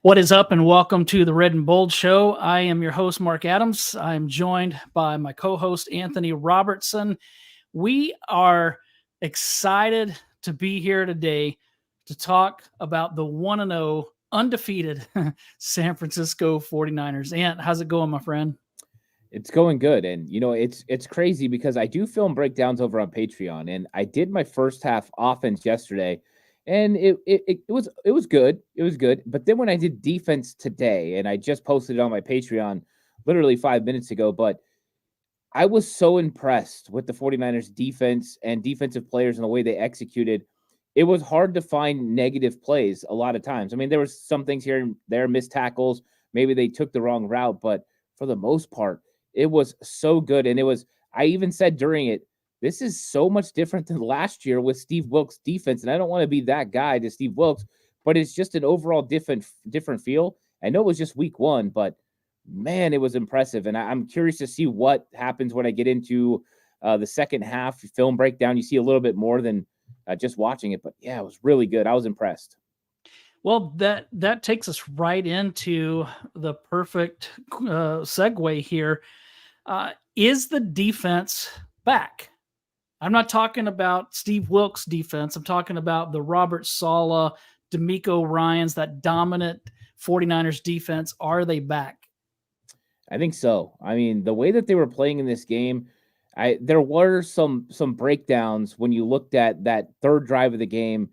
What is up, and welcome to the Red and Bold Show. I am your host, Marc Adams. I'm joined by my co-host, Anthony Robertson. We are excited to be here today to talk about the 1-0 undefeated San Francisco 49ers. Ant, how's it going, my friend? It's going good. And, it's crazy because I do film breakdowns over on Patreon, and I did my first half offense yesterday, and it was good. It was good. But then when I did defense today, and I just posted it on my Patreon literally 5 minutes ago, but I was so impressed with the 49ers defense and defensive players and the way they executed. It was hard to find negative plays a lot of times. I mean, there was some things here and there, missed tackles. Maybe they took the wrong route, but for the most part, it was so good. And I even said during it, this is so much different than last year with Steve Wilks' defense. And I don't want to be that guy to Steve Wilks, but it's just an overall different feel. I know it was just week one, but man, it was impressive. And I'm curious to see what happens when I get into the second half film breakdown. You see a little bit more than just watching it, but yeah, it was really good. I was impressed. Well, that takes us right into the perfect segue here. Is the defense back? I'm not talking about Steve Wilks' defense. I'm talking about the Robert Saleh, D'Amico Ryans, that dominant 49ers defense. Are they back? I think so. I mean, the way that they were playing in this game, there were some breakdowns when you looked at that third drive of the game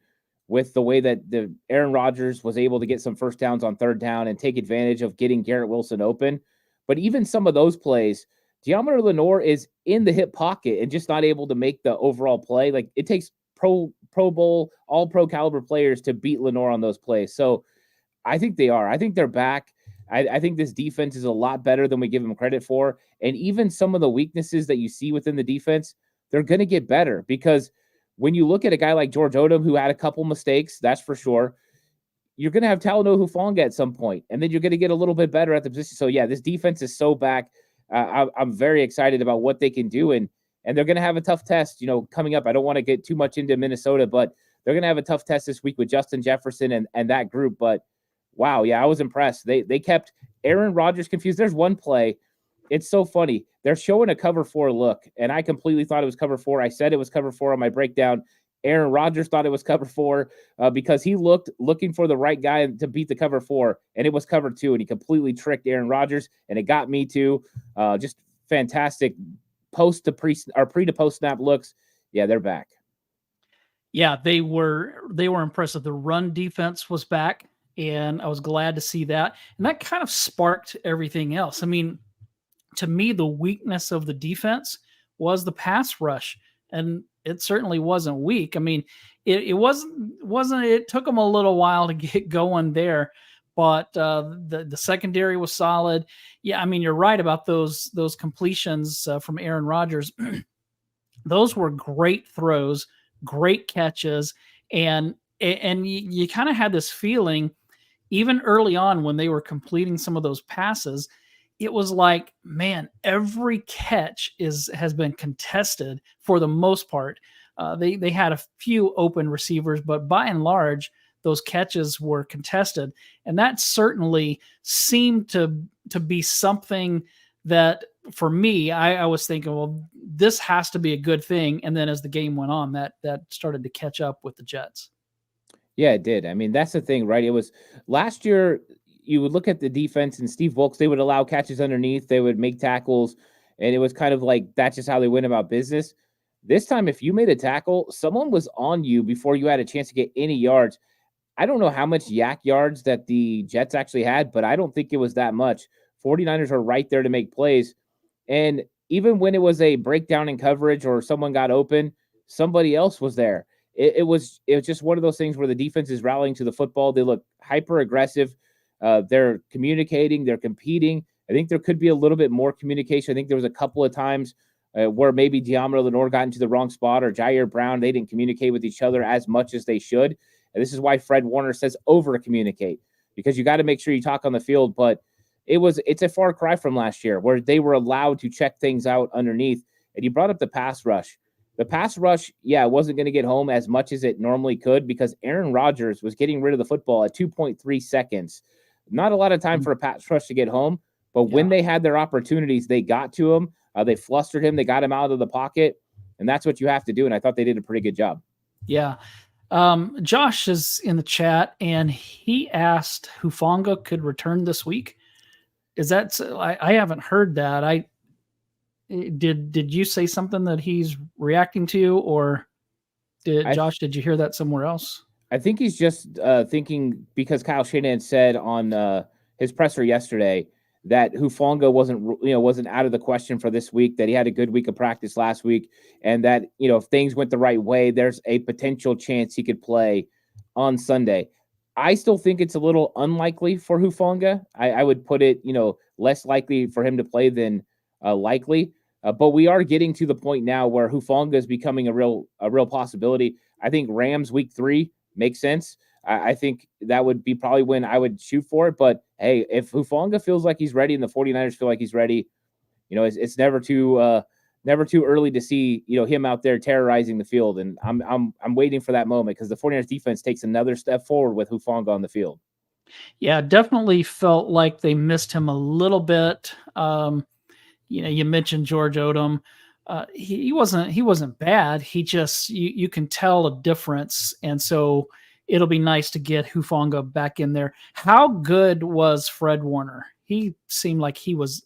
with the way that the Aaron Rodgers was able to get some first downs on third down and take advantage of getting Garrett Wilson open. But even some of those plays, DeAndre Lenor is in the hip pocket and just not able to make the overall play. Like, it takes Pro Bowl, all pro caliber players to beat Lenor on those plays. So I think they are. I think they're back. I think this defense is a lot better than we give them credit for. And even some of the weaknesses that you see within the defense, they're going to get better, because when you look at a guy like George Odom, who had a couple mistakes, that's for sure, you're going to have Talanoa Hufanga at some point, and then you're going to get a little bit better at the position. So, yeah, this defense is so back. I'm very excited about what they can do, and they're going to have a tough test, coming up. I don't want to get too much into Minnesota, but they're going to have a tough test this week with Justin Jefferson and that group. But, wow, yeah, I was impressed. They kept Aaron Rodgers confused. There's one play. It's so funny. They're showing a cover 4 look, and I completely thought it was cover 4. I said it was cover 4 on my breakdown. Aaron Rodgers thought it was cover 4 because he looking for the right guy to beat the cover 4, and it was cover 2, and he completely tricked Aaron Rodgers, and it got me too. Just fantastic pre to post snap looks. Yeah, they're back. Yeah, they were impressive. The run defense was back, and I was glad to see that. And that kind of sparked everything else. I mean, to me, the weakness of the defense was the pass rush, and it certainly wasn't weak. I mean, it wasn't. It took them a little while to get going there, but the secondary was solid. Yeah, I mean, you're right about those completions from Aaron Rodgers. Those were great throws, great catches, and you kind of had this feeling, even early on when they were completing some of those passes. It was like, man, every catch has been contested for the most part. They had a few open receivers, but by and large, those catches were contested. And that certainly seemed to be something that, for me, I was thinking, well, this has to be a good thing. And then as the game went on, that started to catch up with the Jets. Yeah, it did. I mean, that's the thing, right? It was last year. You would look at the defense and Steve Wilks, they would allow catches underneath. They would make tackles. And it was kind of like, that's just how they went about business. This time, if you made a tackle, someone was on you before you had a chance to get any yards. I don't know how much yak yards that the Jets actually had, but I don't think it was that much. 49ers are right there to make plays. And even when it was a breakdown in coverage or someone got open, somebody else was there. It was just one of those things where the defense is rallying to the football. They look hyper aggressive. They're communicating, they're competing. I think there could be a little bit more communication. I think there was a couple of times where maybe DeAndre Lenor got into the wrong spot, or Jair Brown, they didn't communicate with each other as much as they should. And this is why Fred Warner says over-communicate, because you got to make sure you talk on the field. But it's a far cry from last year where they were allowed to check things out underneath. And you brought up the pass rush. The pass rush, yeah, it wasn't going to get home as much as it normally could because Aaron Rodgers was getting rid of the football at 2.3 seconds. Not a lot of time for a pass rush to get home, but when they had their opportunities, they got to him. They flustered him. They got him out of the pocket, and that's what you have to do. And I thought they did a pretty good job. Yeah. Josh is in the chat, and he asked Hufanga could return this week. Is that I haven't heard that. Did you say something that he's reacting to, or Josh, did you hear that somewhere else? I think he's just thinking because Kyle Shanahan said on his presser yesterday that Hufanga wasn't out of the question for this week, that he had a good week of practice last week, and that, if things went the right way, there's a potential chance he could play on Sunday. I still think it's a little unlikely for Hufanga. I would put it, less likely for him to play than likely. But we are getting to the point now where Hufanga is becoming a real possibility. I think Rams week 3 makes sense. I think that would be probably when I would shoot for it. But hey, if Hufanga feels like he's ready and the 49ers feel like he's ready, it's never too early to see, him out there terrorizing the field. And I'm waiting for that moment because the 49ers defense takes another step forward with Hufanga on the field. Yeah, definitely felt like they missed him a little bit. You mentioned George Odom. He wasn't bad. He just, you can tell a difference. And so it'll be nice to get Hufanga back in there. How good was Fred Warner? He seemed like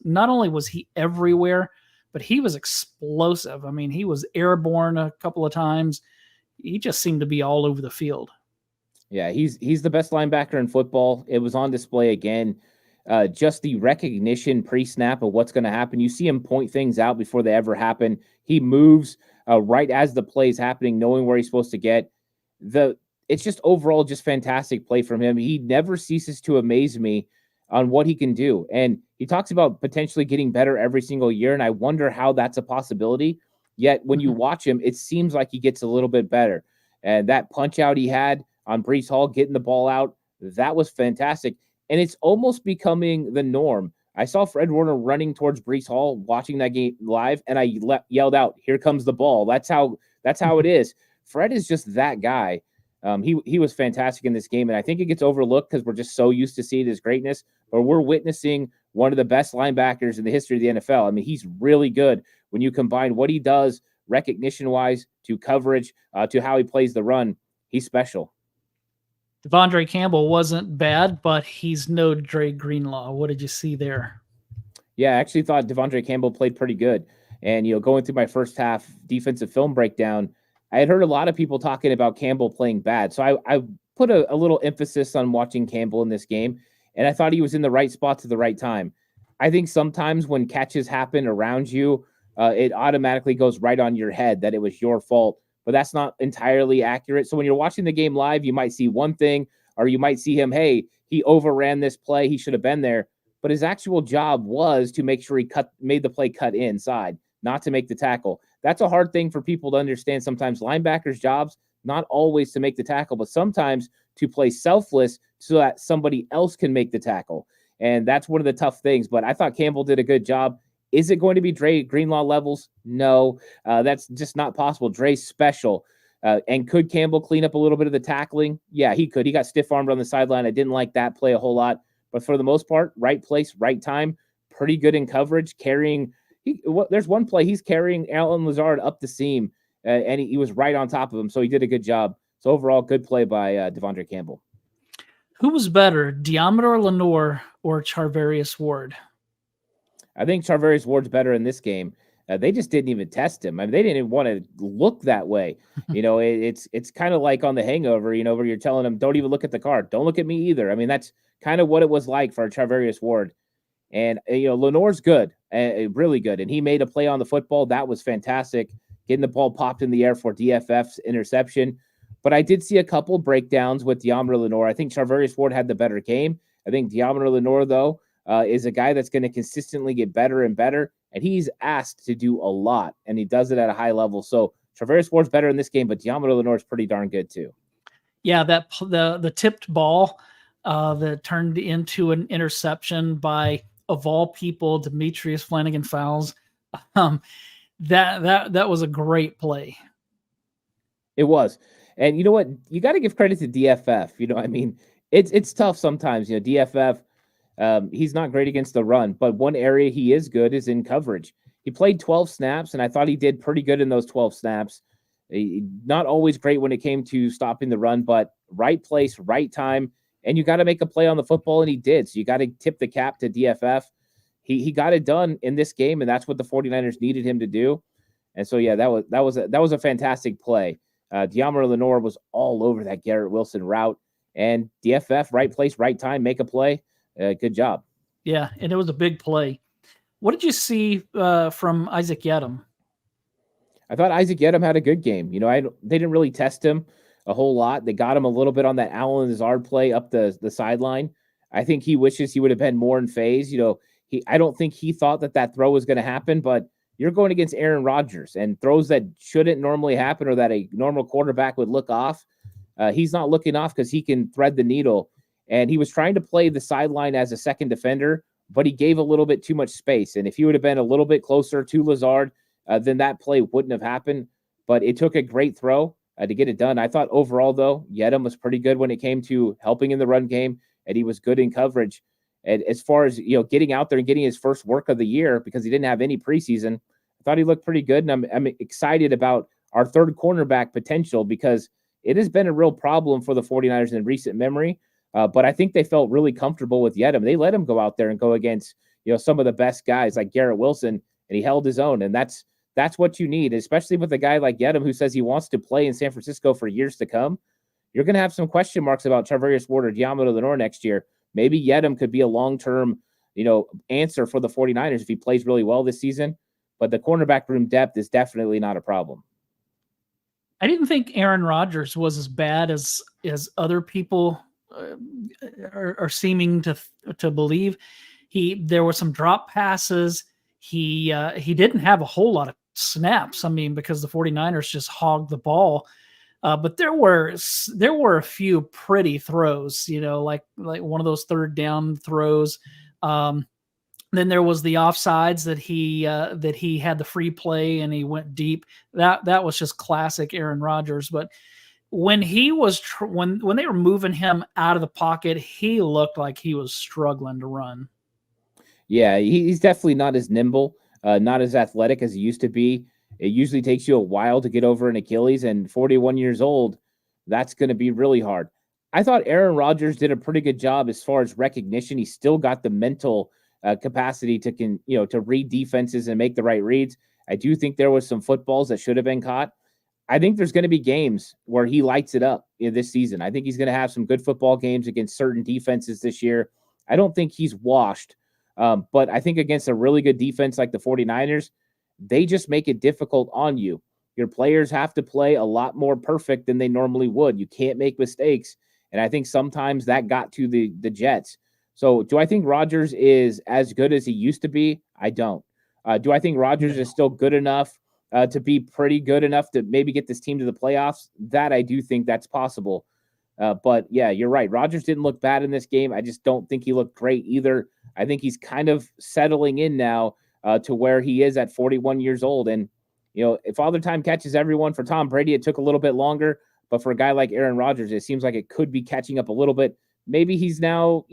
not only was he everywhere, but he was explosive. I mean, he was airborne a couple of times. He just seemed to be all over the field. Yeah, he's the best linebacker in football. It was on display again. Just the recognition pre-snap of what's going to happen. You see him point things out before they ever happen. He moves right as the play is happening, knowing where he's supposed to get. It's just overall just fantastic play from him. He never ceases to amaze me on what he can do. And he talks about potentially getting better every single year, and I wonder how that's a possibility. Yet when you watch him, it seems like he gets a little bit better. And that punch out he had on Breece Hall, getting the ball out, that was fantastic. And it's almost becoming the norm. I saw Fred Warner running towards Breece Hall, watching that game live, and I yelled out, "Here comes the ball." That's how it is. Fred is just that guy. He was fantastic in this game, and I think it gets overlooked because we're just so used to seeing his greatness. But we're witnessing one of the best linebackers in the history of the NFL. I mean, he's really good when you combine what he does recognition-wise to coverage to how he plays the run. He's special. DeAndre Campbell wasn't bad, but he's no Dre Greenlaw. What did you see there? Yeah, I actually thought DeAndre Campbell played pretty good. And, going through my first half defensive film breakdown, I had heard a lot of people talking about Campbell playing bad. So I put a little emphasis on watching Campbell in this game, and I thought he was in the right spot to the right time. I think sometimes when catches happen around you, it automatically goes right on your head that it was your fault. But that's not entirely accurate. So when you're watching the game live, you might see one thing, or you might see him, hey, he overran this play. He should have been there. But his actual job was to make sure he made the play cut inside, not to make the tackle. That's a hard thing for people to understand. Sometimes linebackers' jobs, not always to make the tackle, but sometimes to play selfless so that somebody else can make the tackle. And that's one of the tough things. But I thought Campbell did a good job. Is it going to be Dre Greenlaw levels? No, that's just not possible. Dre's special. And could Campbell clean up a little bit of the tackling? Yeah, he could. He got stiff-armed on the sideline. I didn't like that play a whole lot. But for the most part, right place, right time, pretty good in coverage, carrying. There's one play, he's carrying Allen Lazard up the seam, and he was right on top of him, so he did a good job. So overall, good play by DeAndre Campbell. Who was better, Deommodore Lenor or Charvarius Ward? I think Charvarius Ward's better in this game. They just didn't even test him. I mean, they didn't even want to look that way. It's kind of like on The Hangover, where you're telling them, don't even look at the card. Don't look at me either. I mean, that's kind of what it was like for Charvarius Ward. And, Lenor's good, really good. And he made a play on the football. That was fantastic. Getting the ball popped in the air for DFF's interception. But I did see a couple breakdowns with Deommodore Lenor. I think Charvarius Ward had the better game. I think Deommodore Lenor, though, is a guy that's going to consistently get better and better. And he's asked to do a lot, and he does it at a high level. So Charvarius Ward's better in this game, but Deommodore Lenor is pretty darn good too. Yeah, the tipped ball that turned into an interception by, of all people, Demetrius Flanagan Fowles. That was a great play. It was. And you know what? You got to give credit to DFF. I mean, it's tough sometimes. DFF, He's not great against the run, but one area he is good is in coverage. He played 12 snaps, and I thought he did pretty good in those 12 snaps. Not always great when it came to stopping the run, but right place, right time, and you got to make a play on the football, and he did. So you got to tip the cap to DFF. He got it done in this game, and that's what the 49ers needed him to do. And so, yeah, that was a fantastic play. DeAndre Lenor was all over that Garrett Wilson route, and DFF, right place, right time, make a play. Good job. Yeah, and it was a big play. What did you see from Isaac Yedem? I thought Isaac Yedem had a good game. They didn't really test him a whole lot. They got him a little bit on that Allen Lazard play up the sideline. I think he wishes he would have been more in phase. I don't think he thought that throw was going to happen, but you're going against Aaron Rodgers, and throws that shouldn't normally happen or that a normal quarterback would look off. He's not looking off because he can thread the needle. And he was trying to play the sideline as a second defender, but he gave a little bit too much space. And if he would have been a little bit closer to Lazard, then that play wouldn't have happened. But it took a great throw to get it done. I thought overall, though, Yedem was pretty good when it came to helping in the run game, and he was good in coverage. And as far as getting out there and getting his first work of the year, because he didn't have any preseason, I thought he looked pretty good. And I'm excited about our third cornerback potential, because it has been a real problem for the 49ers in recent memory. But I think they felt really comfortable with Yedem. They let him go out there and go against some of the best guys like Garrett Wilson, and he held his own. And that's what you need, especially with a guy like Yedem who says he wants to play in San Francisco for years to come. You're going to have some question marks about Charvarius Ward or DeAndre Lenor next year. Maybe Yedem could be a long-term, answer for the 49ers if he plays really well this season. But the cornerback room depth is definitely not a problem. I didn't think Aaron Rodgers was as bad as other people are seeming to believe. There were some drop passes. He didn't have a whole lot of snaps. I mean, because the 49ers just hogged the ball. But there were a few pretty throws, like one of those third down throws. Then there was the offsides that he had the free play and he went deep. That was just classic Aaron Rodgers. But when he was when they were moving him out of the pocket, he looked like he was struggling to run. Yeah, he's definitely not as nimble, not as athletic as he used to be. It usually takes you a while to get over an Achilles, and 41 years old, that's going to be really hard. I thought Aaron Rodgers did a pretty good job as far as recognition. He still got the mental capacity to read defenses and make the right reads. I do think there was some footballs that should have been caught. I think there's going to be games where he lights it up this season. I think he's going to have some good football games against certain defenses this year. I don't think he's washed, but I think against a really good defense like the 49ers, they just make it difficult on you. Your players have to play a lot more perfect than they normally would. You can't make mistakes. And I think sometimes that got to the Jets. So do I think Rodgers is as good as he used to be? I don't. Do I think Rodgers is still good enough to be pretty good enough to maybe get this team to the playoffs? That I do think that's possible. But yeah, you're right. Rodgers didn't look bad in this game. I just don't think he looked great either. I think he's kind of settling in now to where he is at 41 years old. And, if Father Time catches everyone, for Tom Brady, it took a little bit longer. But for a guy like Aaron Rodgers, it seems like it could be catching up a little bit. Maybe he's now,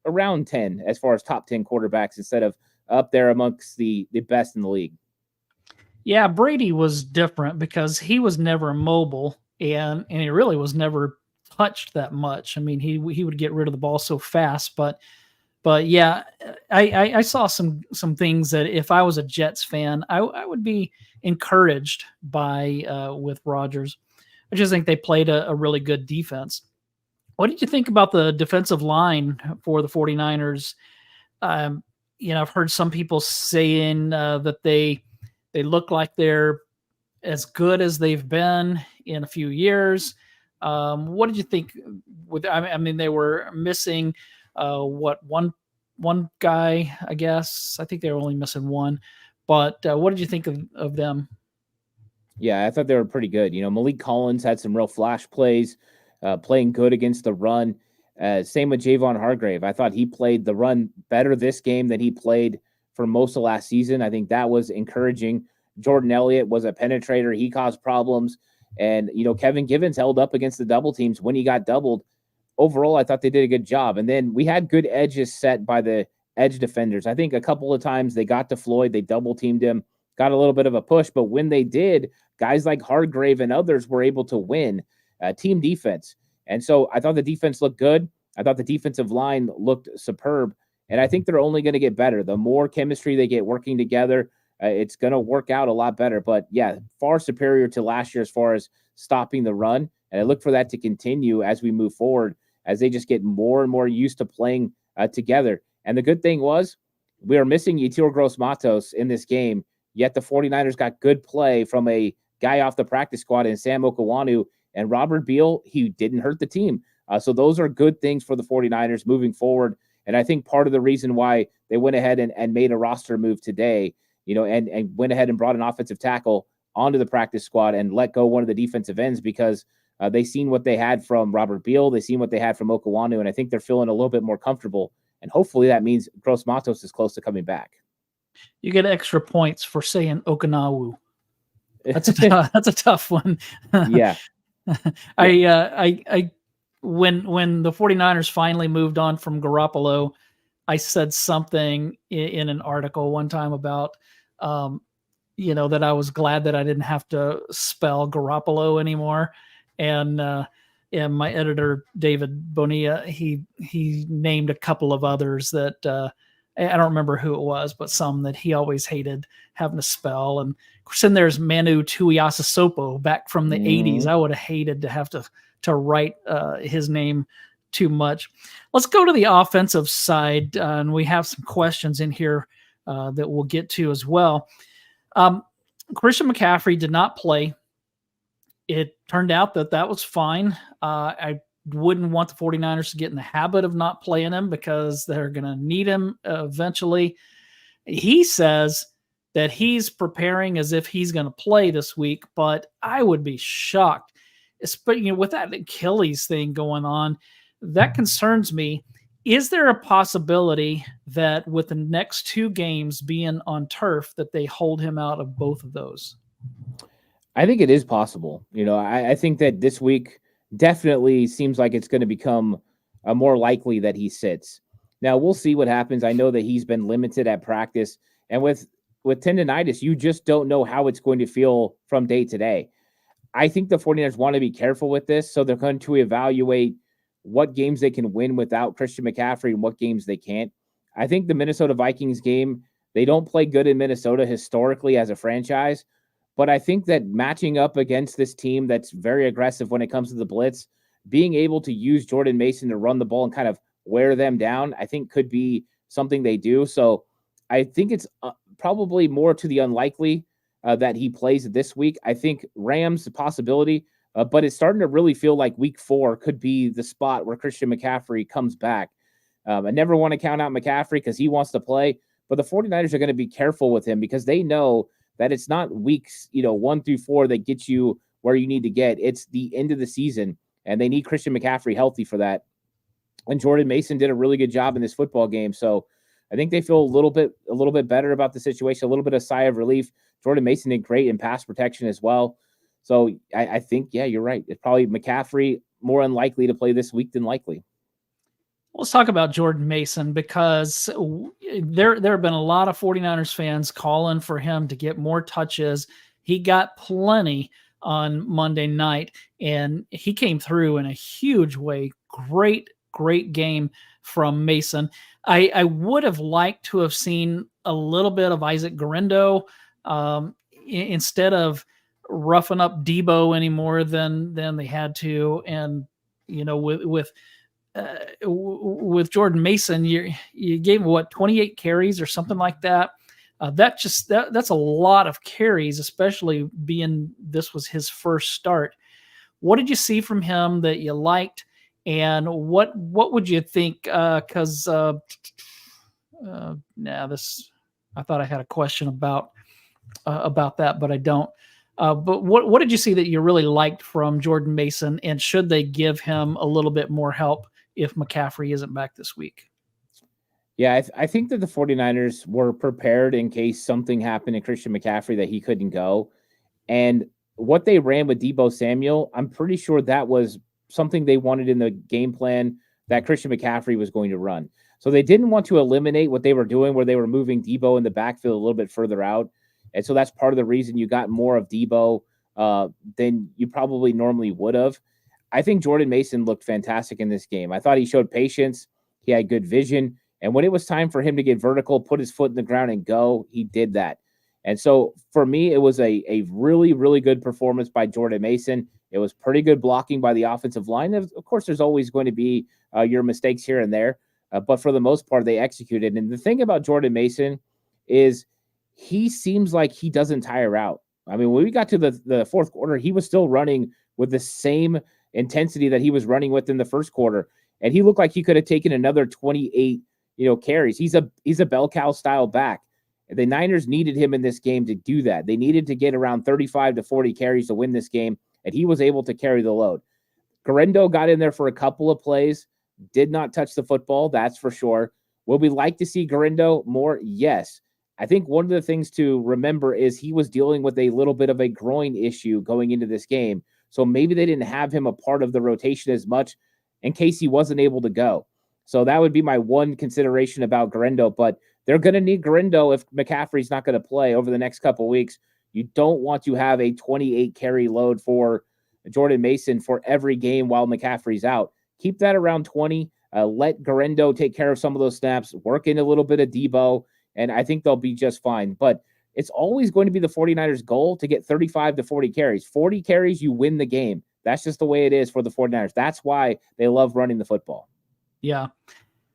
around 10 as far as top 10 quarterbacks instead of up there amongst the best in the league. Yeah, Brady was different because he was never mobile and he really was never touched that much. I mean, he would get rid of the ball so fast, but yeah, I saw some things that if I was a Jets fan, I would be encouraged by with Rodgers. I just think they played a really good defense. What did you think about the defensive line for the 49ers? I've heard some people saying that they look like they're as good as they've been in a few years. What did you think? I mean, they were missing one guy, I guess. I think they were only missing one. But what did you think of them? Yeah, I thought they were pretty good. Malik Collins had some real flash plays, playing good against the run. Same with Javon Hargrave. I thought he played the run better this game than he played for most of last season. I think that was encouraging. Jordan Elliott was a penetrator. He caused problems. And, Kevin Givens held up against the double teams when he got doubled. overall, I thought they did a good job. And then we had good edges set by the edge defenders. I think a couple of times they got to Floyd, they double teamed him, got a little bit of a push. But when they did, guys like Hargrave and others were able to win team defense. And so I thought the defense looked good. I thought the defensive line looked superb. And I think they're only going to get better. The more chemistry they get working together, it's going to work out a lot better. But yeah, far superior to last year as far as stopping the run. And I look for that to continue as we move forward, as they just get more and more used to playing together. And the good thing was we are missing Yetur Gross-Matos in this game, yet the 49ers got good play from a guy off the practice squad in Sam Okawanu, and Robert Beal, he didn't hurt the team. So those are good things for the 49ers moving forward. And I think part of the reason why they went ahead and made a roster move today, and went ahead and brought an offensive tackle onto the practice squad and let go one of the defensive ends, because they seen what they had from Robert Beal. They seen what they had from Okawanu, and I think they're feeling a little bit more comfortable. And hopefully that means Gross-Matos is close to coming back. You get extra points for saying Okinawu. That's a tough one. Yeah. When the 49ers finally moved on from Garoppolo, I said something in an article one time about, that I was glad that I didn't have to spell Garoppolo anymore. And my editor, David Bonilla, he named a couple of others that I don't remember who it was, but some that he always hated having to spell. And of course, then there's Manu Tuiasosopo back from the 80s. I would have hated to have to write his name too much. Let's go to the offensive side, and we have some questions in here that we'll get to as well. Christian McCaffrey did not play. It turned out that was fine. I wouldn't want the 49ers to get in the habit of not playing him, because they're going to need him eventually. He says that he's preparing as if he's going to play this week, but I would be shocked. Especially with that Achilles thing going on, that concerns me. Is there a possibility that with the next two games being on turf that they hold him out of both of those? I think it is possible. I think that this week definitely seems like it's going to become more likely that he sits. Now, we'll see what happens. I know that he's been limited at practice. And with tendonitis, you just don't know how it's going to feel from day to day. I think the 49ers want to be careful with this, so they're going to evaluate what games they can win without Christian McCaffrey and what games they can't. I think the Minnesota Vikings game, they don't play good in Minnesota historically as a franchise, but I think that matching up against this team that's very aggressive when it comes to the blitz, being able to use Jordan Mason to run the ball and kind of wear them down, I think could be something they do. So I think it's probably more to the unlikely that he plays this week. I think Rams, a possibility, but it's starting to really feel like week 4 could be the spot where Christian McCaffrey comes back. I never want to count out McCaffrey because he wants to play, but the 49ers are going to be careful with him because they know that it's not weeks 1 through 4 that get you where you need to get. It's the end of the season, and they need Christian McCaffrey healthy for that. And Jordan Mason did a really good job in this football game. So I think they feel a little bit better about the situation, a little bit of sigh of relief. Jordan Mason did great in pass protection as well. So I think, yeah, you're right. It's probably McCaffrey more unlikely to play this week than likely. Let's talk about Jordan Mason, because there have been a lot of 49ers fans calling for him to get more touches. He got plenty on Monday night, and he came through in a huge way. Great game from Mason. I would have liked to have seen a little bit of Isaac Guerendo instead of roughing up Deebo any more than they had to. And with Jordan Mason, you gave him 28 carries or something like that. That's a lot of carries, especially being this was his first start. What did you see from him that you liked? And what would you think? Because I thought I had a question about that, but I don't. But what did you see that you really liked from Jordan Mason? And should they give him a little bit more help if McCaffrey isn't back this week? Yeah, I think that the 49ers were prepared in case something happened to Christian McCaffrey that he couldn't go. And what they ran with Deebo Samuel, I'm pretty sure that was something they wanted in the game plan that Christian McCaffrey was going to run. So they didn't want to eliminate what they were doing where they were moving Deebo in the backfield a little bit further out. And so that's part of the reason you got more of Deebo than you probably normally would have. I think Jordan Mason looked fantastic in this game. I thought he showed patience. He had good vision. And when it was time for him to get vertical, put his foot in the ground and go, he did that. And so for me, it was a really, really good performance by Jordan Mason. It was pretty good blocking by the offensive line. Of course, there's always going to be your mistakes here and there. But for the most part, they executed. And the thing about Jordan Mason is he seems like he doesn't tire out. I mean, when we got to the fourth quarter, he was still running with the same intensity that he was running with in the first quarter. And he looked like he could have taken another 28, carries. He's a bell cow style back. The Niners needed him in this game to do that. They needed to get around 35 to 40 carries to win this game, and he was able to carry the load. Gindo got in there for a couple of plays, did not touch the football, that's for sure. Will we like to see Gindo more? Yes. I think one of the things to remember is he was dealing with a little bit of a groin issue going into this game. So maybe they didn't have him a part of the rotation as much in case he wasn't able to go. So that would be my one consideration about Gindo, but they're going to need Gindo if McCaffrey's not going to play over the next couple of weeks. You don't want to have a 28 carry load for Jordan Mason for every game while McCaffrey's out. Keep that around 20. Let Gindo take care of some of those snaps, work in a little bit of Deebo, and I think they'll be just fine. But it's always going to be the 49ers' goal to get 35 to 40 carries. 40 carries, you win the game. That's just the way it is for the 49ers. That's why they love running the football. Yeah.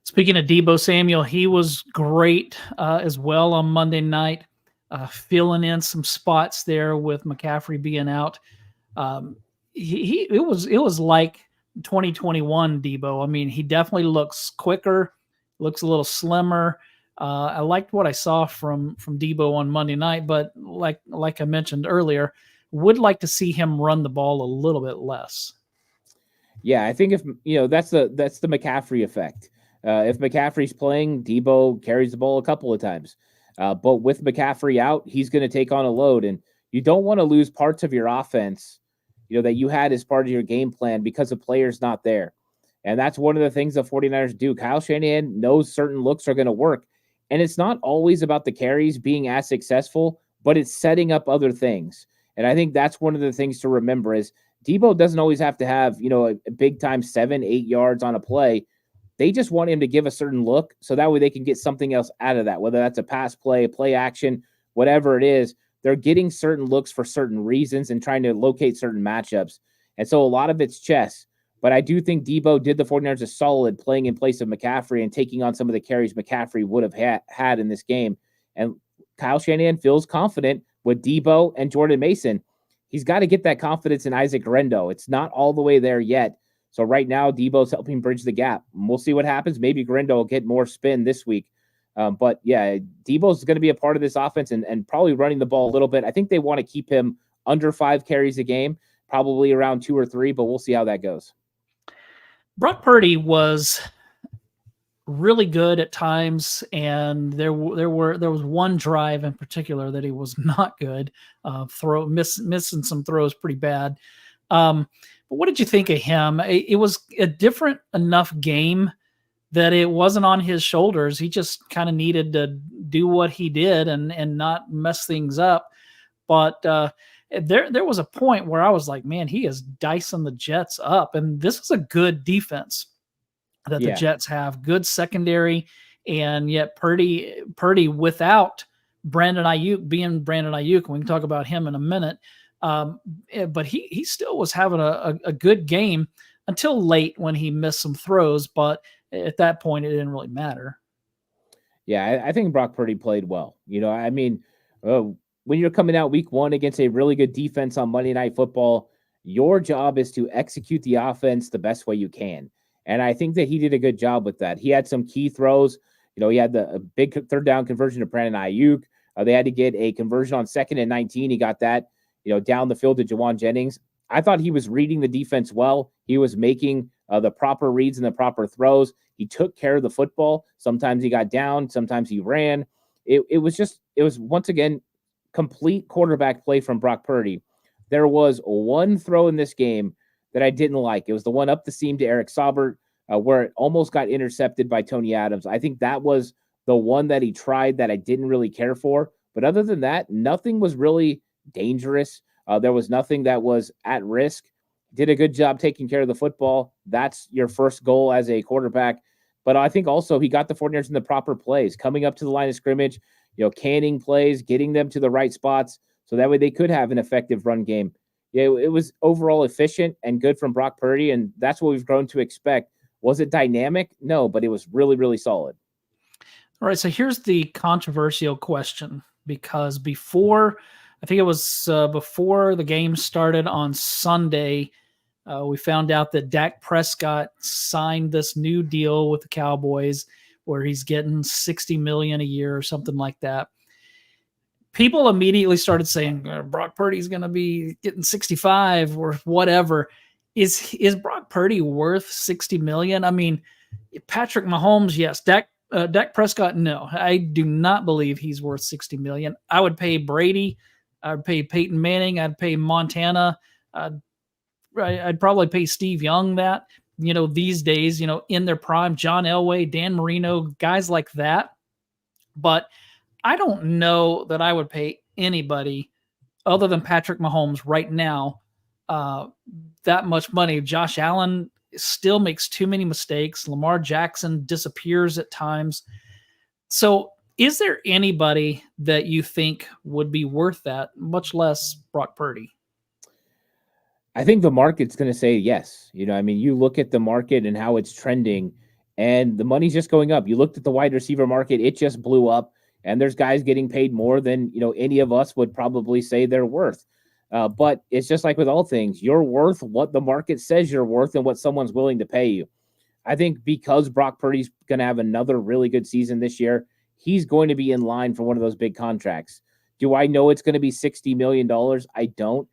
Speaking of Deebo Samuel, he was great as well on Monday night, filling in some spots there with McCaffrey being out. It was like 2021 Deebo. I mean, he definitely looks quicker, looks a little slimmer. I liked what I saw from Deebo on Monday night, but like I mentioned earlier, would like to see him run the ball a little bit less. Yeah, I think if that's the McCaffrey effect. If McCaffrey's playing, Deebo carries the ball a couple of times. But with McCaffrey out, he's going to take on a load, and you don't want to lose parts of your offense, that you had as part of your game plan because of players not there. And that's one of the things the 49ers do. Kyle Shanahan knows certain looks are going to work. And it's not always about the carries being as successful, but it's setting up other things. And I think that's one of the things to remember is Deebo doesn't always have to have, a big time 7-8 yards on a play. They just want him to give a certain look so that way they can get something else out of that, whether that's a pass play, play action, whatever it is. They're getting certain looks for certain reasons and trying to locate certain matchups. And so a lot of it's chess. But I do think Deebo did the 49ers a solid playing in place of McCaffrey and taking on some of the carries McCaffrey would have had in this game. And Kyle Shanahan feels confident with Deebo and Jordan Mason. He's got to get that confidence in Isaac Gindo. It's not all the way there yet. So right now, Deebo's helping bridge the gap. We'll see what happens. Maybe Gindo will get more spin this week. But yeah, Deebo's going to be a part of this offense and probably running the ball a little bit. I think they want to keep him under 5 carries a game, probably around 2 or 3, but we'll see how that goes. Brock Purdy was really good at times, and there was one drive in particular that he was not good. Missing some throws pretty bad. But what did you think of him? It was a different enough game that it wasn't on his shoulders. He just kind of needed to do what he did and not mess things up. But there was a point where I was like, man, he is dicing the Jets up. And this is a good defense that the Jets have, good secondary. And yet Purdy without Brandon Aiyuk being Brandon Aiyuk, we can talk about him in a minute. But he still was having a good game until late when he missed some throws. But at that point, it didn't really matter. Yeah, I think Brock Purdy played well. When you're coming out week 1 against a really good defense on Monday Night Football, your job is to execute the offense the best way you can. And I think that he did a good job with that. He had some key throws. He had a big third down conversion to Brandon Aiyuk. They had to get a conversion on 2nd and 19. He got that, down the field to Jawan Jennings. I thought he was reading the defense well. He was making the proper reads and the proper throws. He took care of the football. Sometimes he got down. Sometimes he ran. It was once again, complete quarterback play from Brock Purdy. There was one throw in this game that I didn't like. It was the one up the seam to Eric Saubert, where it almost got intercepted by Tony Adams. I think that was the one that he tried that I didn't really care for. But other than that, nothing was really dangerous. There was nothing that was at risk. Did a good job taking care of the football. That's your first goal as a quarterback. But I think also he got the 49ers in the proper plays, coming up to the line of scrimmage, canning plays, getting them to the right spots, so that way they could have an effective run game. Yeah, it was overall efficient and good from Brock Purdy, and that's what we've grown to expect. Was it dynamic? No, but it was really, really solid. All right, so here's the controversial question, because before the game started on Sunday, we found out that Dak Prescott signed this new deal with the Cowboys where he's getting $60 million a year or something like that. People immediately started saying Brock Purdy's going to be getting 65 or whatever. Is Brock Purdy worth 60 million? I mean, Patrick Mahomes, yes. Dak Prescott, no. I do not believe he's worth 60 million. I would pay Brady. I'd pay Peyton Manning. I'd pay Montana. I'd probably pay Steve Young that, these days, in their prime, John Elway, Dan Marino, guys like that. But I don't know that I would pay anybody other than Patrick Mahomes right now that much money. Josh Allen still makes too many mistakes. Lamar Jackson disappears at times. So is there anybody that you think would be worth that, much less Brock Purdy? I think the market's going to say yes. You look at the market and how it's trending, and the money's just going up. You looked at the wide receiver market, it just blew up, and there's guys getting paid more than, any of us would probably say they're worth. But it's just like with all things, you're worth what the market says you're worth and what someone's willing to pay you. I think because Brock Purdy's going to have another really good season this year, he's going to be in line for one of those big contracts. Do I know it's going to be $60 million? I don't.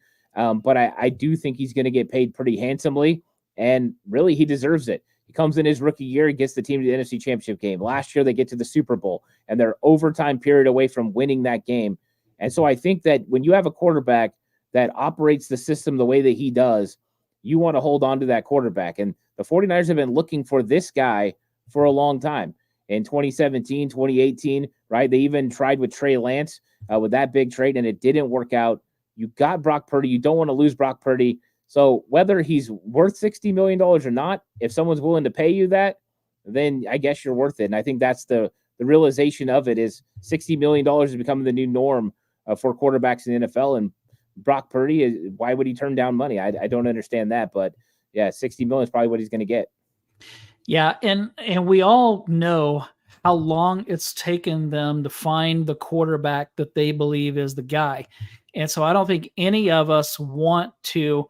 But I do think he's going to get paid pretty handsomely, and really he deserves it. He comes in his rookie year, he gets the team to the NFC Championship game. Last year they get to the Super Bowl, and they're overtime period away from winning that game. And so I think that when you have a quarterback that operates the system the way that he does, you want to hold on to that quarterback. And the 49ers have been looking for this guy for a long time. In 2017, 2018, right? They even tried with Trey Lance with that big trade, and it didn't work out. You got Brock Purdy. You don't want to lose Brock Purdy. So whether he's worth $60 million or not, if someone's willing to pay you that, then I guess you're worth it. And I think that's the realization of it is $60 million is becoming the new norm for quarterbacks in the NFL. And Brock Purdy, why would he turn down money? I don't understand that. But, yeah, $60 million is probably what he's going to get. Yeah, and we all know how long it's taken them to find the quarterback that they believe is the guy. And so I don't think any of us want to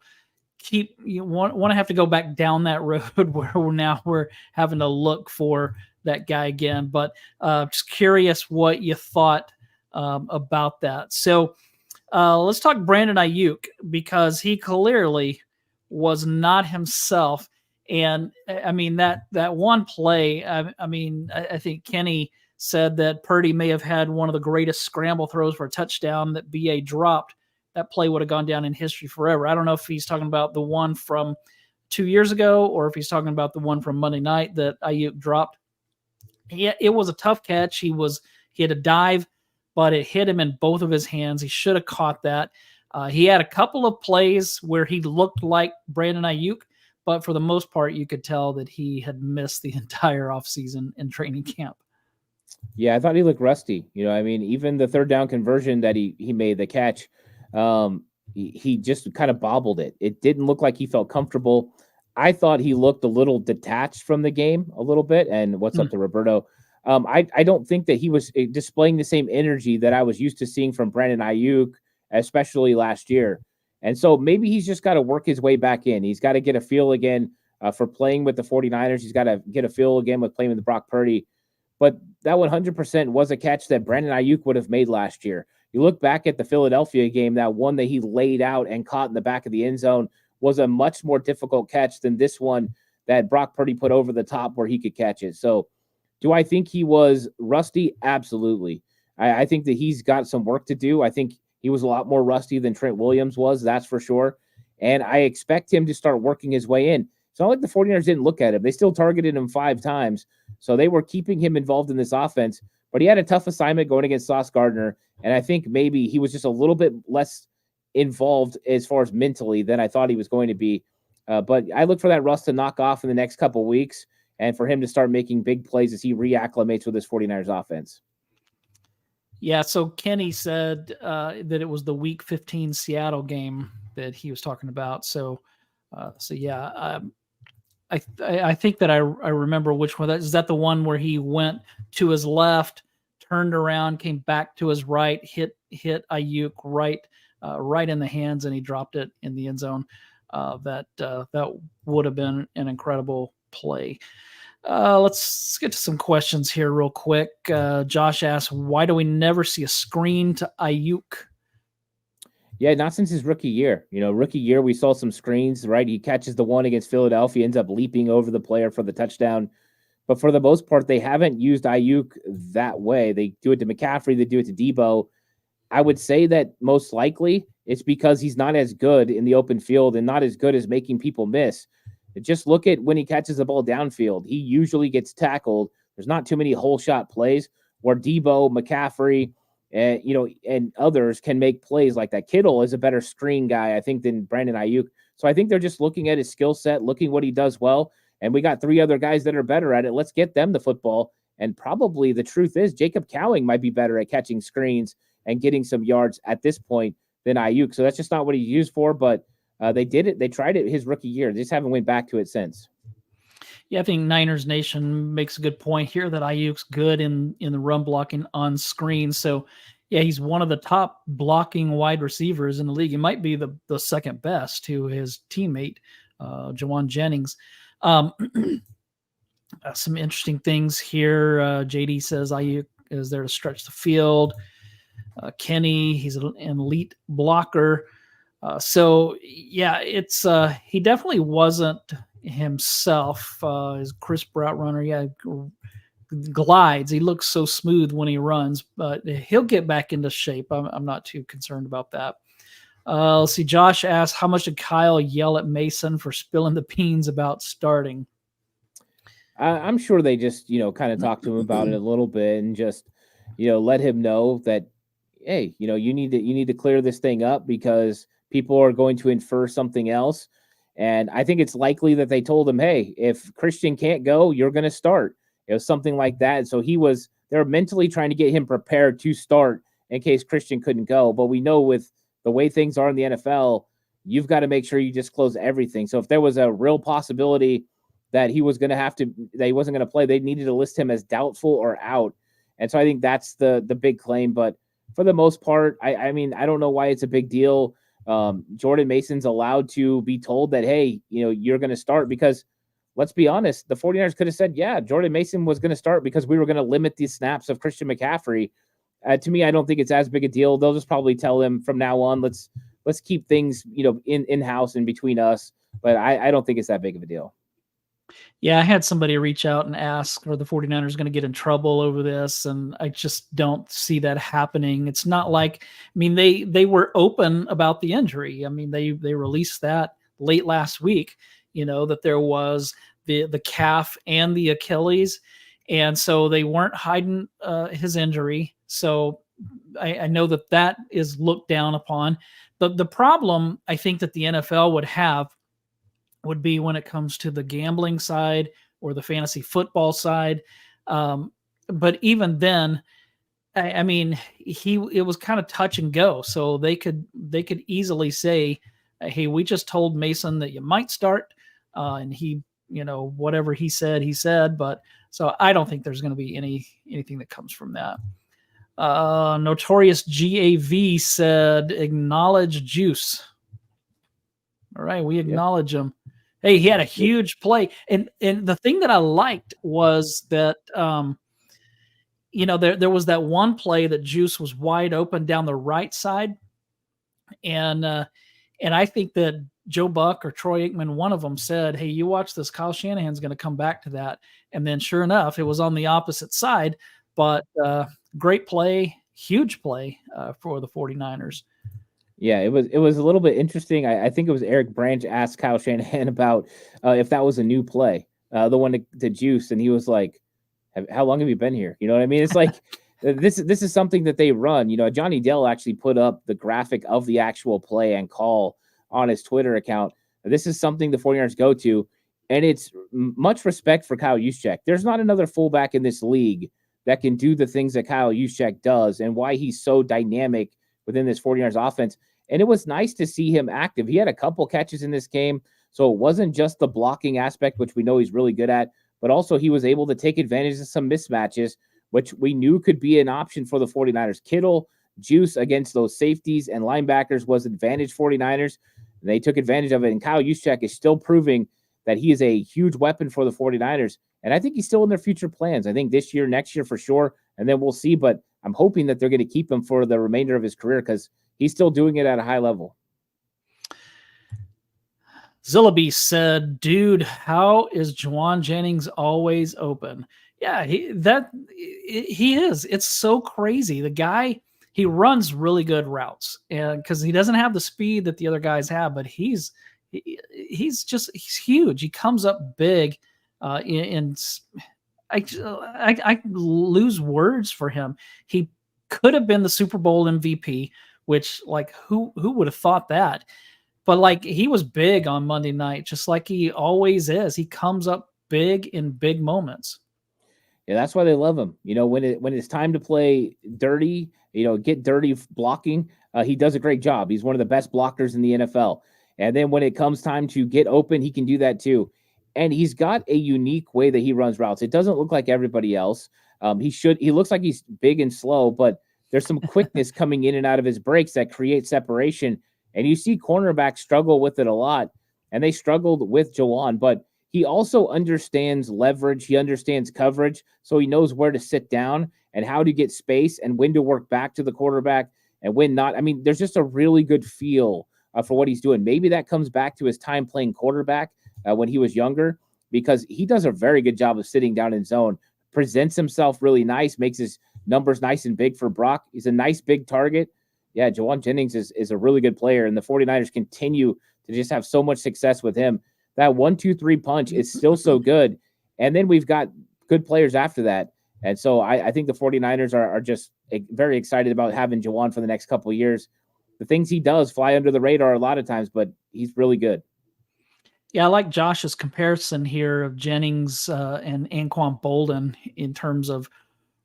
want to have to go back down that road where we're having to look for that guy again. But just curious what you thought about that. So let's talk Brandon Aiyuk, because he clearly was not himself. And I mean, that one play, I think Kenny said that Purdy may have had one of the greatest scramble throws for a touchdown that BA dropped. That play would have gone down in history forever. I don't know if he's talking about the one from 2 years ago or if he's talking about the one from Monday night that Aiyuk dropped. Yeah, it was a tough catch. He had a dive, but it hit him in both of his hands. He should have caught that. He had a couple of plays where he looked like Brandon Aiyuk, but for the most part, you could tell that he had missed the entire offseason in training camp. Yeah, I thought he looked rusty. Even the third down conversion that he made, the catch, he just kind of bobbled it. It didn't look like he felt comfortable. I thought he looked a little detached from the game a little bit. And what's up to Roberto? I don't think that he was displaying the same energy that I was used to seeing from Brandon Aiyuk, especially last year. And so maybe he's just got to work his way back in. He's got to get a feel again for playing with the 49ers. He's got to get a feel again with playing with Brock Purdy. But that 100% was a catch that Brandon Aiyuk would have made last year. You look back at the Philadelphia game, that one that he laid out and caught in the back of the end zone was a much more difficult catch than this one that Brock Purdy put over the top where he could catch it. So do I think he was rusty? Absolutely. I think that he's got some work to do. I think he was a lot more rusty than Trent Williams was, that's for sure. And I expect him to start working his way in. It's not like the 49ers didn't look at him. They still targeted him 5 times. So they were keeping him involved in this offense. But he had a tough assignment going against Sauce Gardner. And I think maybe he was just a little bit less involved as far as mentally than I thought he was going to be. But I look for that rust to knock off in the next couple of weeks and for him to start making big plays as he reacclimates with this 49ers offense. Yeah, so Kenny said that it was the Week 15 Seattle game that he was talking about. So yeah, I think that I remember which one. Is that the one where he went to his left, turned around, came back to his right, hit Aiyuk right in the hands, and he dropped it in the end zone. That would have been an incredible play. Let's get to some questions here real quick. Josh asks, why do we never see a screen to Aiyuk? Yeah, not since his rookie year. Rookie year, we saw some screens, right? He catches the one against Philadelphia, ends up leaping over the player for the touchdown. But for the most part, they haven't used Aiyuk that way. They do it to McCaffrey. They do it to Deebo. I would say that most likely it's because he's not as good in the open field and not as good as making people miss. Just look at when he catches the ball downfield. He usually gets tackled. There's not too many hole shot plays where Deebo, McCaffrey, and others can make plays like that. Kittle is a better screen guy, I think, than Brandon Aiyuk. So I think they're just looking at his skill set, looking what he does well. And we got 3 other guys that are better at it. Let's get them the football. And probably the truth is Jacob Cowing might be better at catching screens and getting some yards at this point than Aiyuk. So that's just not what he's used for. But they did it. They tried it his rookie year. They just haven't went back to it since. Yeah, I think Niners Nation makes a good point here that Aiyuk's good in the run blocking on screen. So, yeah, he's one of the top blocking wide receivers in the league. He might be the second best to his teammate, Jawan Jennings. Some interesting things here. JD says Aiyuk is there to stretch the field. Kenny, he's an elite blocker. So, yeah, it's he definitely wasn't himself. His crisp route runner, yeah, glides. He looks so smooth when he runs, but he'll get back into shape. I'm not too concerned about that. Let's see. Josh asked, how much did Kyle yell at Mason for spilling the beans about starting? I'm sure they just, kind of talked to him about it a little bit and just, let him know that, hey, you need to clear this thing up because people are going to infer something else. And I think it's likely that they told him, hey, if Christian can't go, you're going to start. It was something like that. So they're mentally trying to get him prepared to start in case Christian couldn't go. But we know with the way things are in the NFL, you've got to make sure you just close everything. So if there was a real possibility that he wasn't going to play, they needed to list him as doubtful or out. And so I think that's the big claim. But for the most part, I mean, I don't know why it's a big deal. Jordan Mason's allowed to be told that, hey, you're going to start because let's be honest, the 49ers could have said, yeah, Jordan Mason was going to start because we were going to limit the snaps of Christian McCaffrey. To me, I don't think it's as big a deal. They'll just probably tell him from now on, let's keep things, in-house and between us. But I don't think it's that big of a deal. Yeah, I had somebody reach out and ask, are the 49ers going to get in trouble over this? And I just don't see that happening. It's not like, I mean, they were open about the injury. I mean, they released that late last week, that there was the calf and the Achilles. And so they weren't hiding his injury. So I know that is looked down upon. The problem I think that the NFL would have would be when it comes to the gambling side or the fantasy football side. But even then, I mean, it was kind of touch and go. So they could easily say, hey, we just told Mason that you might start. And he, whatever he said. But so I don't think there's going to be anything that comes from that. Notorious GAV said, acknowledge Juice. All right, we acknowledge him. Hey, he had a huge play. And the thing that I liked was that, there was that one play that Juice was wide open down the right side. And I think that Joe Buck or Troy Aikman, one of them said, hey, you watch this. Kyle Shanahan's going to come back to that. And then sure enough, it was on the opposite side. But great play, huge play for the 49ers. Yeah, it was a little bit interesting. I think it was Eric Branch asked Kyle Shanahan about if that was a new play, the one to Juice, and he was like, "How long have you been here?" You know what I mean? It's like this is something that they run. You know, Johnny Dell actually put up the graphic of the actual play and call on his Twitter account. This is something the 49ers go to, and it's much respect for Kyle Juszczyk. There's not another fullback in this league that can do the things that Kyle Juszczyk does, and why he's so dynamic within this 49ers offense. And it was nice to see him active. He had a couple catches in this game. So it wasn't just the blocking aspect, which we know he's really good at, but also he was able to take advantage of some mismatches, which we knew could be an option for the 49ers. Kittle, Juice against those safeties and linebackers was advantage 49ers. They took advantage of it. And Kyle Juszczyk is still proving that he is a huge weapon for the 49ers. And I think he's still in their future plans. I think this year, next year for sure. And then we'll see. But I'm hoping that they're going to keep him for the remainder of his career because he's still doing it at a high level. Zillaby said, dude, how is Jawan Jennings always open? Yeah, he is. It's so crazy. The guy, he runs really good routes, and because he doesn't have the speed that the other guys have, but he's huge. He comes up big, I lose words for him. He could have been the Super Bowl MVP, which like who would have thought that? But like he was big on Monday night, just like he always is. He comes up big in big moments. Yeah, that's why they love him. You know, when it's time to play dirty, get dirty blocking, he does a great job. He's one of the best blockers in the NFL. And then when it comes time to get open, he can do that too. And he's got a unique way that he runs routes. It doesn't look like everybody else. He looks like he's big and slow, but there's some quickness coming in and out of his breaks that create separation. And you see cornerbacks struggle with it a lot, and they struggled with Jawan, but he also understands leverage. He understands coverage, so he knows where to sit down and how to get space and when to work back to the quarterback and when not. I mean, there's just a really good feel for what he's doing. Maybe that comes back to his time playing quarterback when he was younger, because he does a very good job of sitting down in zone, presents himself really nice, makes his numbers nice and big for Brock. He's a nice big target. Yeah, Jawan Jennings is a really good player, and the 49ers continue to just have so much success with him. That 1-2-3 punch is still so good. And then we've got good players after that. And so I think the 49ers are just very excited about having Jawan for the next couple of years. The things he does fly under the radar a lot of times, but he's really good. Yeah, I like Josh's comparison here of Jennings and Anquan Bolden in terms of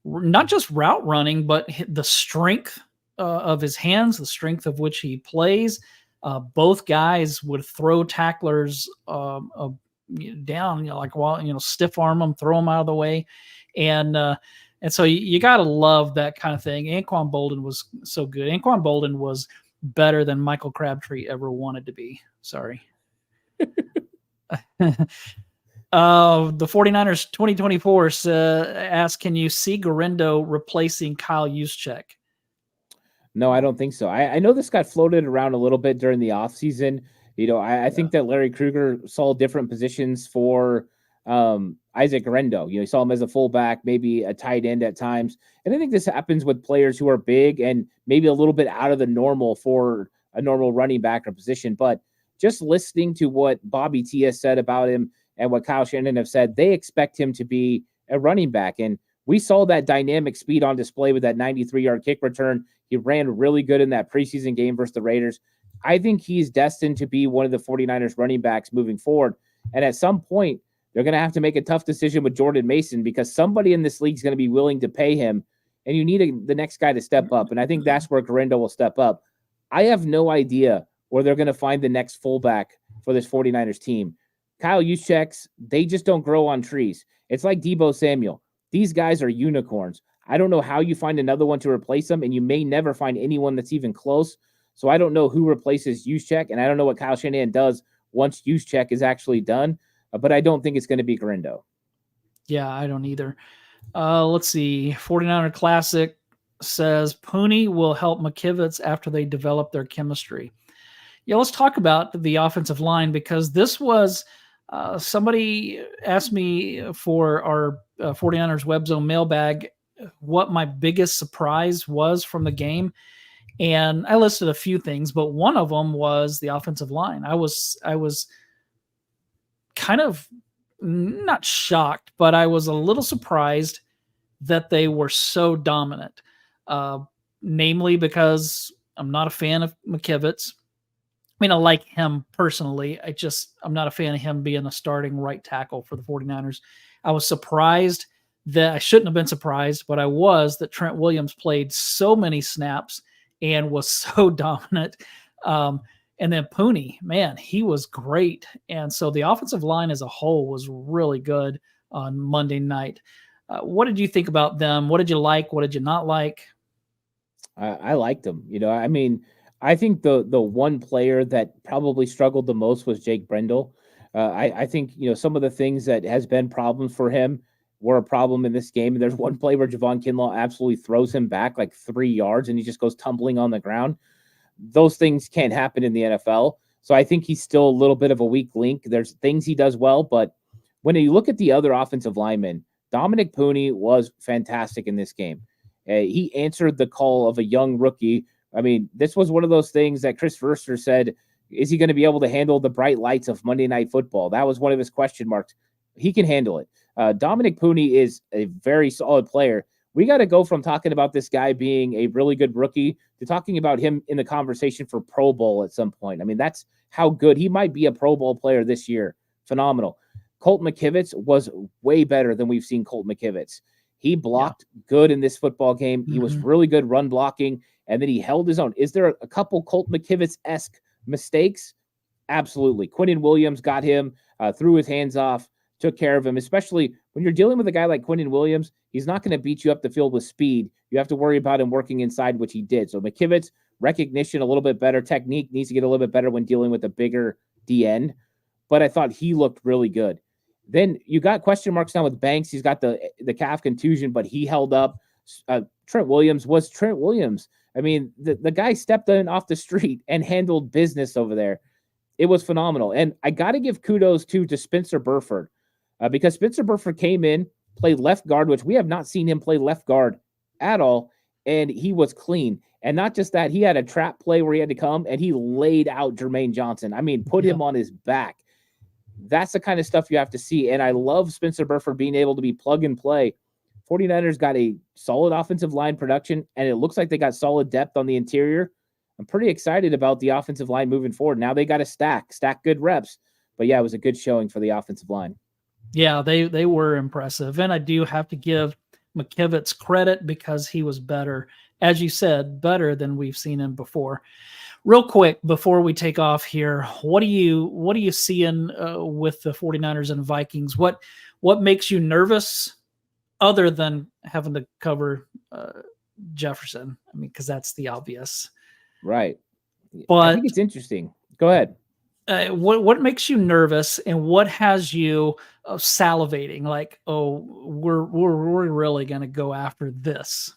not just route running, but the strength of his hands, the strength of which he plays. Both guys would throw tacklers down, stiff arm them, throw them out of the way. And so you got to love that kind of thing. Anquan Bolden was so good. Anquan Bolden was better than Michael Crabtree ever wanted to be. Sorry. The 49ers 2024 asks, can you see Garindo replacing Kyle Juszczyk? No, I don't think so. I know this got floated around a little bit during the offseason. I think that Larry Krueger saw different positions for Isaac Garindo. He saw him as a fullback, maybe a tight end at times. And I think this happens with players who are big and maybe a little bit out of the normal for a normal running back or position. But just listening to what Bobby T has said about him and what Kyle Shanahan have said, they expect him to be a running back. And we saw that dynamic speed on display with that 93-yard kick return. He ran really good in that preseason game versus the Raiders. I think he's destined to be one of the 49ers running backs moving forward. And at some point, they're going to have to make a tough decision with Jordan Mason, because somebody in this league is going to be willing to pay him, and you need the next guy to step up. And I think that's where Garindo will step up. I have no idea where they're going to find the next fullback for this 49ers team. Kyle Juszczyk, they just don't grow on trees. It's like Deebo Samuel. These guys are unicorns. I don't know how you find another one to replace them, and you may never find anyone that's even close. So I don't know who replaces Juszczyk, and I don't know what Kyle Shanahan does once Juszczyk is actually done, but I don't think it's going to be Garindo. Yeah, I don't either. Let's see. 49er Classic says Pooney will help McKivitz after they develop their chemistry. Yeah, let's talk about the offensive line, because this was somebody asked me for our 49ers Web Zone mailbag what my biggest surprise was from the game. And I listed a few things, but one of them was the offensive line. I was kind of not shocked, but I was a little surprised that they were so dominant. Namely because I'm not a fan of McKivitz. I mean, I like him personally. I'm not a fan of him being a starting right tackle for the 49ers. I was surprised that I shouldn't have been surprised, but I was that Trent Williams played so many snaps and was so dominant. And then Pooney, man, he was great. And so the offensive line as a whole was really good on Monday night. What did you think about them? What did you like? What did you not like? I liked them. I mean, I think the one player that probably struggled the most was Jake Brendel. I think, some of the things that has been problems for him were a problem in this game. And there's one play where Javon Kinlaw absolutely throws him back like 3 yards and he just goes tumbling on the ground. Those things can't happen in the NFL. So I think he's still a little bit of a weak link. There's things he does well, but when you look at the other offensive linemen, Dominic Pooney was fantastic in this game. He answered the call of a young rookie. I mean, this was one of those things that Chris Verster said, is he going to be able to handle the bright lights of Monday Night Football? That was one of his question marks. He can handle it. Dominic Pooney is a very solid player. We got to go from talking about this guy being a really good rookie to talking about him in the conversation for Pro Bowl at some point. I mean, that's how good he might be a Pro Bowl player this year. Phenomenal. Colt McKivitz was way better than we've seen Colt McKivitz. He blocked good in this football game. He was really good run blocking, and then he held his own. Is there a couple Colt McKivitz-esque mistakes? Absolutely. Quinnen Williams got him, threw his hands off, took care of him, especially when you're dealing with a guy like Quinnen Williams. He's not going to beat you up the field with speed. You have to worry about him working inside, which he did. So McKivitz, recognition a little bit better. Technique needs to get a little bit better when dealing with a bigger D end. But I thought he looked really good. Then you got question marks now with Banks. He's got the calf contusion, but he held up. Trent Williams was Trent Williams. I mean, the guy stepped in off the street and handled business over there. It was phenomenal. And I got to give kudos to Spencer Burford because Spencer Burford came in, played left guard, which we have not seen him play left guard at all, and he was clean. And not just that, he had a trap play where he had to come, and he laid out Jermaine Johnson. I mean, put him on his back. That's the kind of stuff you have to see. And I love Spencer Burford being able to be plug and play. 49ers got a solid offensive line production, and it looks like they got solid depth on the interior. I'm pretty excited about the offensive line moving forward. Now they got to stack good reps. But, yeah, it was a good showing for the offensive line. Yeah, they were impressive. And I do have to give McKivitz credit because he was better, as you said, better than we've seen him before. Real quick, before we take off here, what are you seeing with the 49ers and Vikings? What makes you nervous other than having to cover Jefferson? I mean, because that's the obvious. Right. But I think it's interesting. Go ahead. What makes you nervous, and what has you salivating? Like, oh, we're really going to go after this.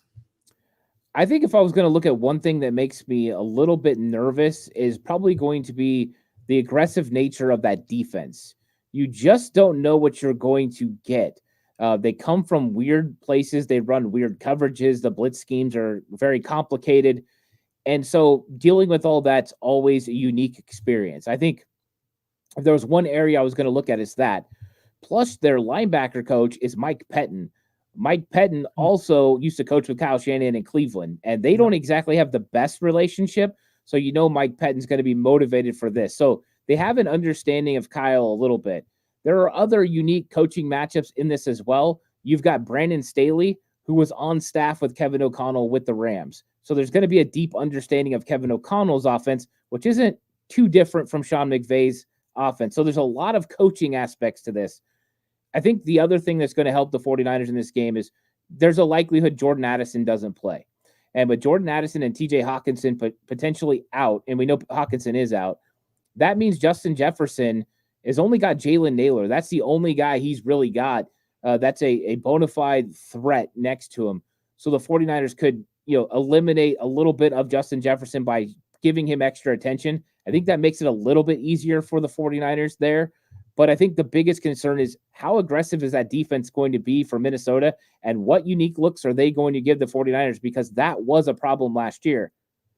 I think if I was going to look at one thing that makes me a little bit nervous is probably going to be the aggressive nature of that defense. You just don't know what you're going to get. They come from weird places. They run weird coverages. The blitz schemes are very complicated. And so dealing with all that's always a unique experience. I think if there was one area I was going to look at, it's that. Plus, their linebacker coach is Mike Pettin. Mike Pettin also used to coach with Kyle Shanahan in Cleveland, and they don't exactly have the best relationship. So Mike Pettin's going to be motivated for this. So they have an understanding of Kyle a little bit. There are other unique coaching matchups in this as well. You've got Brandon Staley, who was on staff with Kevin O'Connell with the Rams. So there's going to be a deep understanding of Kevin O'Connell's offense, which isn't too different from Sean McVay's offense. So there's a lot of coaching aspects to this. I think the other thing that's going to help the 49ers in this game is there's a likelihood Jordan Addison doesn't play. And with Jordan Addison and TJ Hawkinson potentially out, and we know Hawkinson is out, that means Justin Jefferson has only got Jalen Naylor. That's the only guy he's really got that's a bona fide threat next to him. So the 49ers could, eliminate a little bit of Justin Jefferson by giving him extra attention. I think that makes it a little bit easier for the 49ers there. But I think the biggest concern is how aggressive is that defense going to be for Minnesota, and what unique looks are they going to give the 49ers, because that was a problem last year.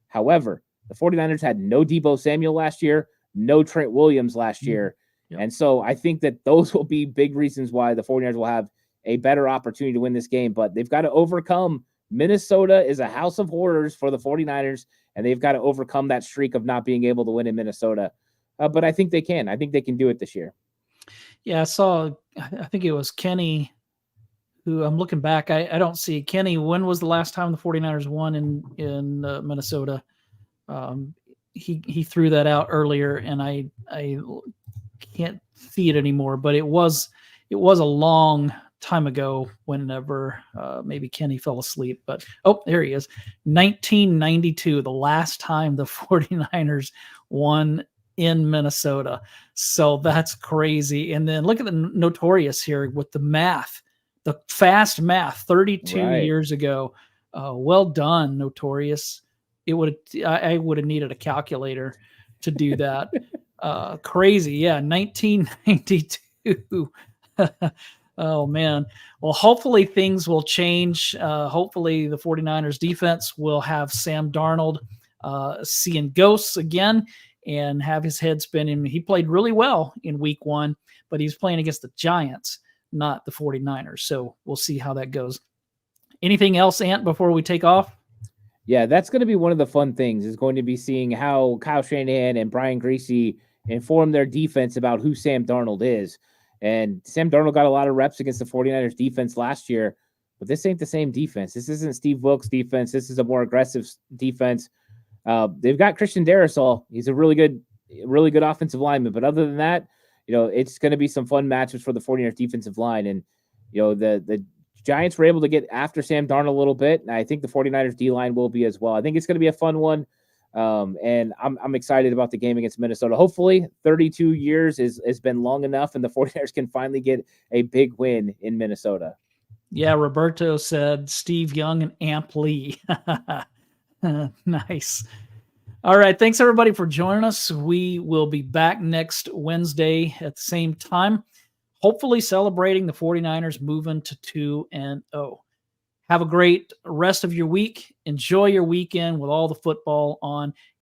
However, the 49ers had no Deebo Samuel last year, no Trent Williams last year. Yep. And so I think that those will be big reasons why the 49ers will have a better opportunity to win this game. But they've got to overcome. Minnesota is a house of horrors for the 49ers, and they've got to overcome that streak of not being able to win in Minnesota. But I think they can. I think they can do it this year. Yeah, I think it was Kenny who I'm looking back. I don't see Kenny. When was the last time the 49ers won in Minnesota? He threw that out earlier, and I can't see it anymore, but it was a long time ago whenever maybe Kenny fell asleep. But there he is. 1992, the last time the 49ers won in Minnesota. So that's crazy. And then look at the Notorious here with the math, the fast math, 32 years ago. Well done, Notorious. I would have needed a calculator to do that. Crazy. Yeah. 1992. Oh man. Well, hopefully things will change. Hopefully the 49ers defense will have Sam Darnold seeing ghosts again and have his head spinning. He played really well in week 1, but he's playing against the Giants, not the 49ers. So we'll see how that goes. Anything else, Ant, before we take off? Yeah, that's going to be one of the fun things, is going to be seeing how Kyle Shanahan and Brian Griese inform their defense about who Sam Darnold is. And Sam Darnold got a lot of reps against the 49ers defense last year, but this ain't the same defense. This isn't Steve Wilkes' defense. This is a more aggressive defense. They've got Christian Darrisaw. He's a really good offensive lineman. But other than that, it's going to be some fun matches for the 49ers defensive line. And, the Giants were able to get after Sam Darnold a little bit, and I think the 49ers D-line will be as well. I think it's going to be a fun one, and I'm excited about the game against Minnesota. Hopefully, 32 years has been long enough, and the 49ers can finally get a big win in Minnesota. Yeah, Roberto said Steve Young and Amp Lee. Nice. All right, thanks everybody for joining us. We will be back next Wednesday at the same time, hopefully celebrating the 49ers moving to 2-0. Have a great rest of your week. Enjoy your weekend with all the football on,